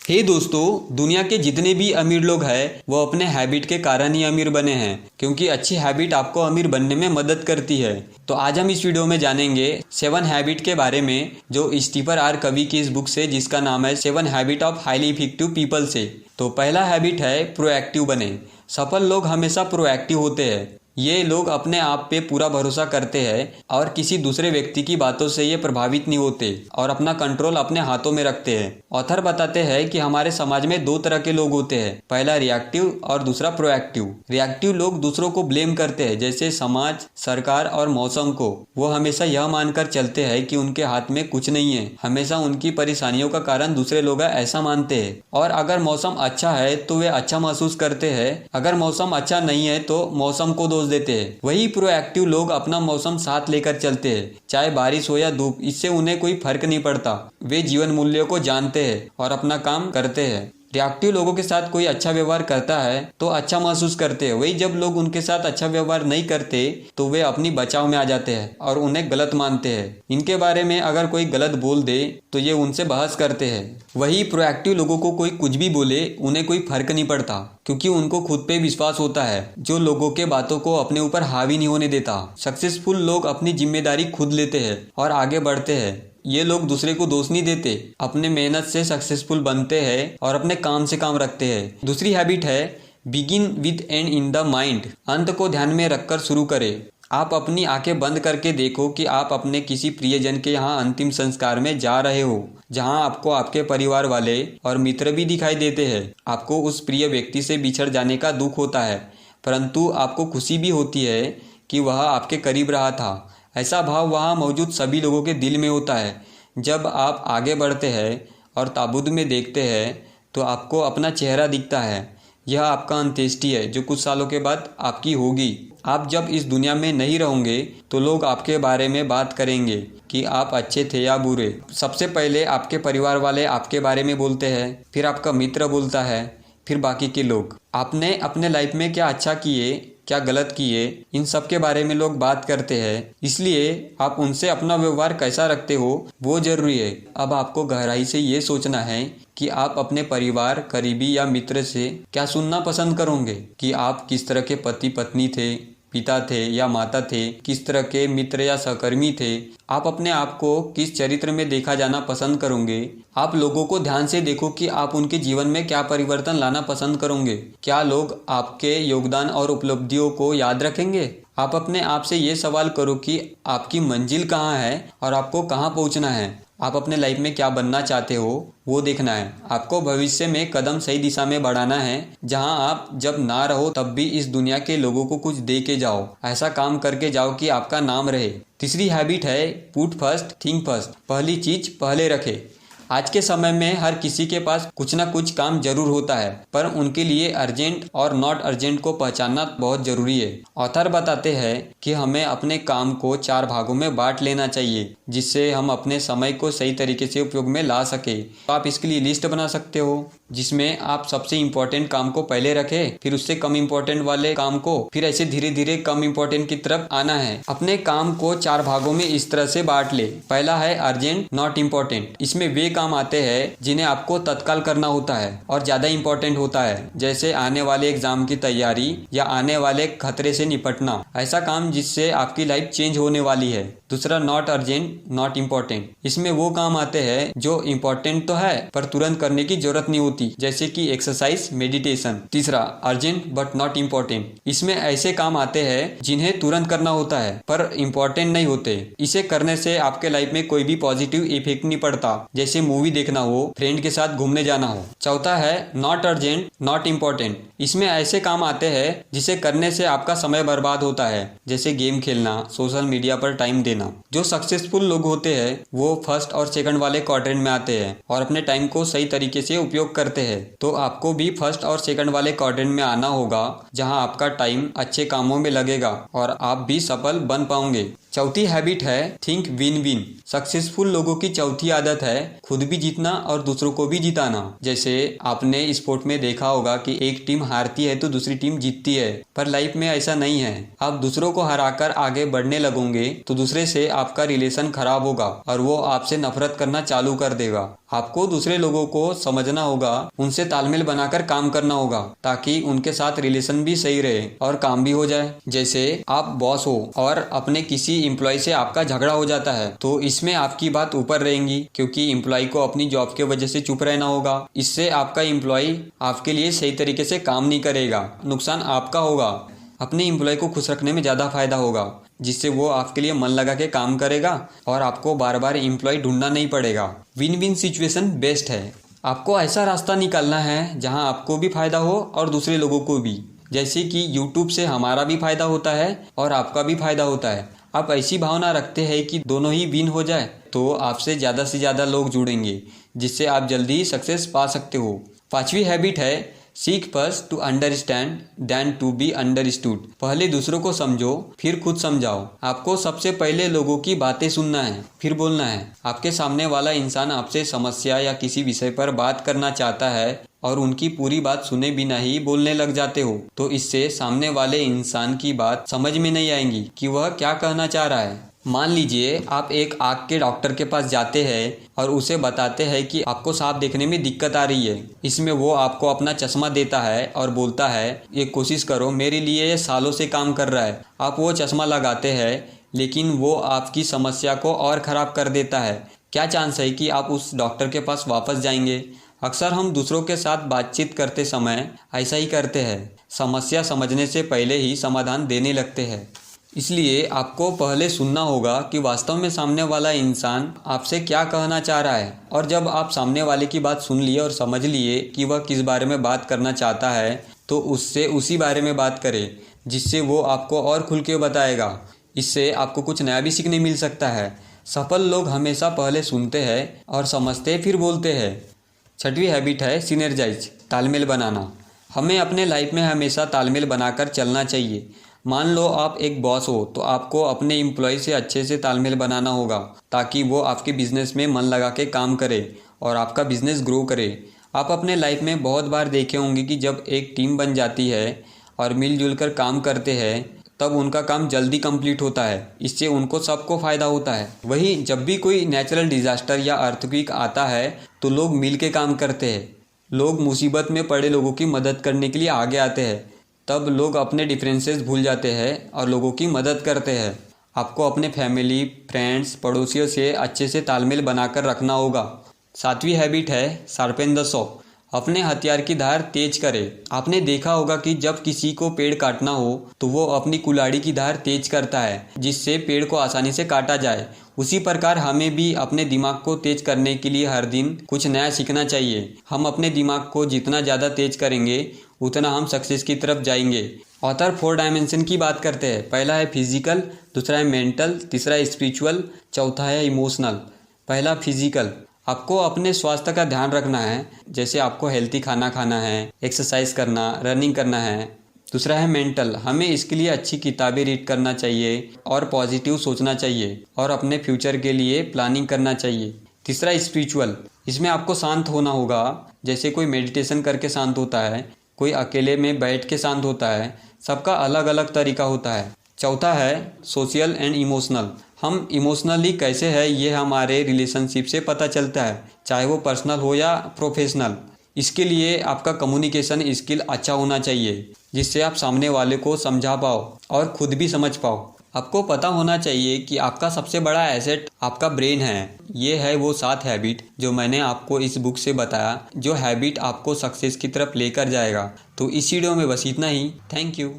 दोस्तों, दुनिया के जितने भी अमीर लोग हैं वो अपने हैबिट के कारण ही अमीर बने हैं, क्योंकि अच्छी हैबिट आपको अमीर बनने में मदद करती है। तो आज हम इस वीडियो में जानेंगे 7 हैबिट के बारे में, जो स्टीफन आर कवी की इस बुक से, जिसका नाम है 7 habit of highly effective people से। तो पहला हैबिट है प्रोएक्टिव बने। सफल लोग हमेशा प्रोएक्टिव होते हैं। ये लोग अपने आप पे पूरा भरोसा करते हैं और किसी दूसरे व्यक्ति की बातों से ये प्रभावित नहीं होते और अपना कंट्रोल अपने हाथों में रखते हैं। ऑथर बताते हैं कि हमारे समाज में 2 तरह के लोग होते हैं, पहला रिएक्टिव और दूसरा प्रोएक्टिव। रिएक्टिव लोग दूसरों को ब्लेम करते हैं, जैसे समाज, सरकार और मौसम को। वो हमेशा यह मानकर चलते हैं कि उनके हाथ में कुछ नहीं है। हमेशा उनकी परेशानियों का कारण दूसरे लोग ऐसा मानते हैं। और अगर मौसम अच्छा है तो वे अच्छा महसूस करते हैं, अगर मौसम अच्छा नहीं है तो मौसम को दोष देते हैं। वही प्रोएक्टिव लोग अपना मौसम साथ लेकर चलते हैं, चाहे बारिश हो या धूप, इससे उन्हें कोई फर्क नहीं पड़ता। वे जीवन मूल्यों को जानते हैं और अपना काम करते हैं। रिएक्टिव लोगों के साथ कोई अच्छा व्यवहार करता है तो अच्छा महसूस करते हैं, वही जब लोग उनके साथ अच्छा व्यवहार नहीं करते तो वे अपनी बचाव में आ जाते हैं और उन्हें गलत मानते हैं। इनके बारे में अगर कोई गलत बोल दे तो ये उनसे बहस करते हैं। वही प्रोएक्टिव लोगों को कोई कुछ भी बोले उन्हें कोई फर्क नहीं पड़ता, क्योंकि उनको खुद पे विश्वास होता है, जो लोगों के बातों को अपने ऊपर हावी नहीं होने देता। सक्सेसफुल लोग अपनी जिम्मेदारी खुद लेते हैं और आगे बढ़ते हैं। ये लोग दूसरे को दोष नहीं देते, अपने मेहनत से सक्सेसफुल बनते हैं और अपने काम से काम रखते हैं। दूसरी हैबिट है begin with and in the mind. अंत को ध्यान में रखकर शुरू करें। आप अपनी आंखें बंद करके देखो कि आप अपने किसी प्रियजन के यहाँ अंतिम संस्कार में जा रहे हो, जहाँ आपको आपके परिवार वाले और मित्र भी दिखाई देते हैं। आपको उस प्रिय व्यक्ति से बिछड़ जाने का दुख होता है, परंतु आपको खुशी भी होती है कि वह आपके करीब रहा था। ऐसा भाव वहाँ मौजूद सभी लोगों के दिल में होता है। जब आप आगे बढ़ते हैं और ताबूत में देखते हैं तो आपको अपना चेहरा दिखता है। यह आपका अंत्येष्टि है जो कुछ सालों के बाद आपकी होगी। आप जब इस दुनिया में नहीं रहोगे तो लोग आपके बारे में बात करेंगे कि आप अच्छे थे या बुरे। सबसे पहले आपके परिवार वाले आपके बारे में बोलते हैं, फिर आपका मित्र बोलता है, फिर बाकी के लोग। आपने अपने लाइफ में क्या अच्छा किए, क्या गलत किए, इन सब के बारे में लोग बात करते हैं। इसलिए आप उनसे अपना व्यवहार कैसा रखते हो वो जरूरी है। अब आपको गहराई से ये सोचना है कि आप अपने परिवार, करीबी या मित्र से क्या सुनना पसंद करोगे, कि आप किस तरह के पति पत्नी थे, पिता थे या माता थे, किस तरह के मित्र या सहकर्मी थे। आप अपने आप को किस चरित्र में देखा जाना पसंद करोगे। आप लोगों को ध्यान से देखो कि आप उनके जीवन में क्या परिवर्तन लाना पसंद करोगे। क्या लोग आपके योगदान और उपलब्धियों को याद रखेंगे। आप अपने आप से ये सवाल करो कि आपकी मंजिल कहाँ है और आपको कहाँ पहुँचना है। आप अपने लाइफ में क्या बनना चाहते हो वो देखना है। आपको भविष्य में कदम सही दिशा में बढ़ाना है, जहां आप जब ना रहो तब भी इस दुनिया के लोगों को कुछ दे के जाओ। ऐसा काम करके जाओ कि आपका नाम रहे। तीसरी हैबिट है पुट फर्स्ट थिंक फर्स्ट। पहली चीज पहले रखे। आज के समय में हर किसी के पास कुछ ना कुछ काम जरूर होता है, पर उनके लिए अर्जेंट और नॉट अर्जेंट को पहचानना बहुत जरूरी है। ऑथर बताते हैं कि हमें अपने काम को 4 भागों में बांट लेना चाहिए, जिससे हम अपने समय को सही तरीके से उपयोग में ला सके। तो आप इसके लिए लिस्ट बना सकते हो, जिसमें आप सबसे इम्पोर्टेंट काम को पहले रखें, फिर उससे कम इम्पोर्टेंट वाले काम को, फिर ऐसे धीरे धीरे कम इम्पोर्टेंट की तरफ आना है। अपने काम को 4 भागों में इस तरह से बांट ले। पहला है अर्जेंट नॉट इम्पोर्टेंट। इसमें वे काम आते हैं जिन्हें आपको तत्काल करना होता है और ज्यादा इम्पोर्टेंट होता है, जैसे आने वाले एग्जाम की तैयारी या आने वाले खतरे से निपटना। ऐसा काम जिससे आपकी लाइफ चेंज होने वाली है। दूसरा नॉट अर्जेंट नॉट इम्पोर्टेंट। इसमें वो काम आते हैं जो इम्पोर्टेंट तो है पर तुरंत करने की जरूरत नहीं होती, जैसे कि एक्सरसाइज, मेडिटेशन। तीसरा अर्जेंट बट नॉट इम्पोर्टेंट। इसमें ऐसे काम आते हैं जिन्हें तुरंत करना होता है पर इम्पोर्टेंट नहीं होते। इसे करने से आपके लाइफ में कोई भी पॉजिटिव इफेक्ट नहीं पड़ता, जैसे मूवी देखना हो, फ्रेंड के साथ घूमने जाना हो। चौथा है नॉट अर्जेंट नॉट इम्पोर्टेंट। इसमें ऐसे काम आते हैं जिसे करने से आपका समय बर्बाद होता है, जैसे गेम खेलना, सोशल मीडिया पर टाइम देना। जो सक्सेसफुल लोग होते हैं वो फर्स्ट और सेकंड वाले क्वाड्रेंट में आते हैं और अपने टाइम को सही तरीके से उपयोग करते हैं। तो आपको भी फर्स्ट और सेकंड वाले क्वाड्रेंट में आना होगा, जहां आपका टाइम अच्छे कामों में लगेगा और आप भी सफल बन पाओगे। चौथी हैबिट है थिंक विन विन। सक्सेसफुल लोगों की चौथी आदत है खुद भी जीतना और दूसरों को भी जिताना। जैसे आपने स्पोर्ट में देखा होगा कि एक टीम हारती है तो दूसरी टीम जीतती है, पर लाइफ में ऐसा नहीं है। आप दूसरों को हराकर आगे बढ़ने लगोगे तो दूसरे से आपका रिलेशन खराब होगा और वो आपसे नफरत करना चालू कर देगा। आपको दूसरे लोगों को समझना होगा, उनसे तालमेल बनाकर काम करना होगा ताकि उनके साथ रिलेशन भी सही रहे और काम भी हो जाए। जैसे आप बॉस हो और अपने किसी एम्प्लॉय से आपका झगड़ा हो जाता है तो इसमें आपकी बात ऊपर रहेंगी क्योंकि एम्प्लॉय को अपनी जॉब के वजह से चुप रहना होगा। इससे आपका एम्प्लॉय आपके लिए सही तरीके से काम नहीं करेगा, नुकसान आपका होगा। अपने एम्प्लॉय को खुश रखने में ज़्यादा फायदा होगा जिससे वो आपके लिए मन लगा के काम करेगा और आपको बार बार एम्प्लॉय ढूंढना नहीं पड़ेगा। विन विन सिचुएशन बेस्ट है। आपको ऐसा रास्ता निकालना है जहां आपको भी फायदा हो और दूसरे लोगों को भी। जैसे कि YouTube से हमारा भी फायदा होता है और आपका भी फायदा होता है। आप ऐसी भावना रखते हैं कि दोनों ही विन हो जाए तो आपसे ज़्यादा लोग जुड़ेंगे जिससे आप जल्दी सक्सेस पा सकते हो। 5वीं हैबिट है seek first to understand then to be understood. पहले दूसरों को समझो फिर खुद समझाओ। आपको सबसे पहले लोगों की बातें सुनना है फिर बोलना है। आपके सामने वाला इंसान आपसे समस्या या किसी विषय पर बात करना चाहता है और उनकी पूरी बात सुने बिना ही बोलने लग जाते हो तो इससे सामने वाले इंसान की बात समझ में नहीं आएगी कि वह क्या कहना चाह रहा है। मान लीजिए आप एक आँख के डॉक्टर के पास जाते हैं और उसे बताते हैं कि आपको साफ देखने में दिक्कत आ रही है। इसमें वो आपको अपना चश्मा देता है और बोलता है ये कोशिश करो, मेरे लिए ये सालों से काम कर रहा है। आप वो चश्मा लगाते हैं लेकिन वो आपकी समस्या को और ख़राब कर देता है। क्या चांस है कि आप उस डॉक्टर के पास वापस जाएंगे? अक्सर हम दूसरों के साथ बातचीत करते समय ऐसा ही करते हैं, समस्या समझने से पहले ही समाधान देने लगते हैं। इसलिए आपको पहले सुनना होगा कि वास्तव में सामने वाला इंसान आपसे क्या कहना चाह रहा है और जब आप सामने वाले की बात सुन लिए और समझ लिए कि वह किस बारे में बात करना चाहता है तो उससे उसी बारे में बात करें जिससे वो आपको और खुल के बताएगा। इससे आपको कुछ नया भी सीखने मिल सकता है। सफल लोग हमेशा पहले सुनते हैं और समझते फिर बोलते हैं। 6वीं हैबिट है सिनर्जाइज, तालमेल बनाना। हमें अपने लाइफ में हमेशा तालमेल बनाकर चलना चाहिए। मान लो आप एक बॉस हो तो आपको अपने एम्प्लॉय से अच्छे से तालमेल बनाना होगा ताकि वो आपके बिजनेस में मन लगा के काम करे और आपका बिजनेस ग्रो करे। आप अपने लाइफ में बहुत बार देखे होंगे कि जब एक टीम बन जाती है और मिलजुल कर काम करते हैं तब उनका काम जल्दी कंप्लीट होता है। इससे उनको सबको फ़ायदा होता है। वहीं जब भी कोई नेचुरल डिज़ास्टर या अर्थक्वेक आता है तो लोग मिल के काम करते हैं। लोग मुसीबत में पड़े लोगों की मदद करने के लिए आगे आते हैं। तब लोग अपने डिफरेंसेस भूल जाते हैं और लोगों की मदद करते हैं। आपको अपने फैमिली, फ्रेंड्स, पड़ोसियों से अच्छे से तालमेल बनाकर रखना होगा। 7वीं हैबिट है शार्पेन द सॉ, अपने हथियार की धार तेज करें। आपने देखा होगा कि जब किसी को पेड़ काटना हो तो वो अपनी कुल्हाड़ी की धार तेज करता है जिससे पेड़ को आसानी से काटा जाए। उसी प्रकार हमें भी अपने दिमाग को तेज करने के लिए हर दिन कुछ नया सीखना चाहिए। हम अपने दिमाग को जितना ज़्यादा तेज करेंगे उतना हम सक्सेस की तरफ जाएंगे। ऑथर 4 डायमेंशन की बात करते हैं। पहला है फिजिकल, दूसरा है मेंटल, तीसरा है स्पिरिचुअल, चौथा है इमोशनल। पहला फिजिकल, आपको अपने स्वास्थ्य का ध्यान रखना है। जैसे आपको हेल्थी खाना खाना है, एक्सरसाइज करना, रनिंग करना है। दूसरा है मेंटल, हमें इसके लिए अच्छी किताबें रीड करना चाहिए और पॉजिटिव सोचना चाहिए और अपने फ्यूचर के लिए प्लानिंग करना चाहिए। तीसरा स्पिरिचुअल, इसमें आपको शांत होना होगा। जैसे कोई मेडिटेशन करके शांत होता है, कोई अकेले में बैठ के शांत होता है, सबका अलग अलग तरीका होता है। चौथा है सोशल एंड इमोशनल, हम इमोशनली कैसे हैं ये हमारे रिलेशनशिप से पता चलता है, चाहे वो पर्सनल हो या प्रोफेशनल। इसके लिए आपका कम्युनिकेशन स्किल अच्छा होना चाहिए जिससे आप सामने वाले को समझा पाओ और खुद भी समझ पाओ। आपको पता होना चाहिए कि आपका सबसे बड़ा एसेट आपका ब्रेन है। ये है वो 7 हैबिट जो मैंने आपको इस बुक से बताया, जो हैबिट आपको सक्सेस की तरफ लेकर जाएगा। तो इस वीडियो में बस इतना ही। Thank you.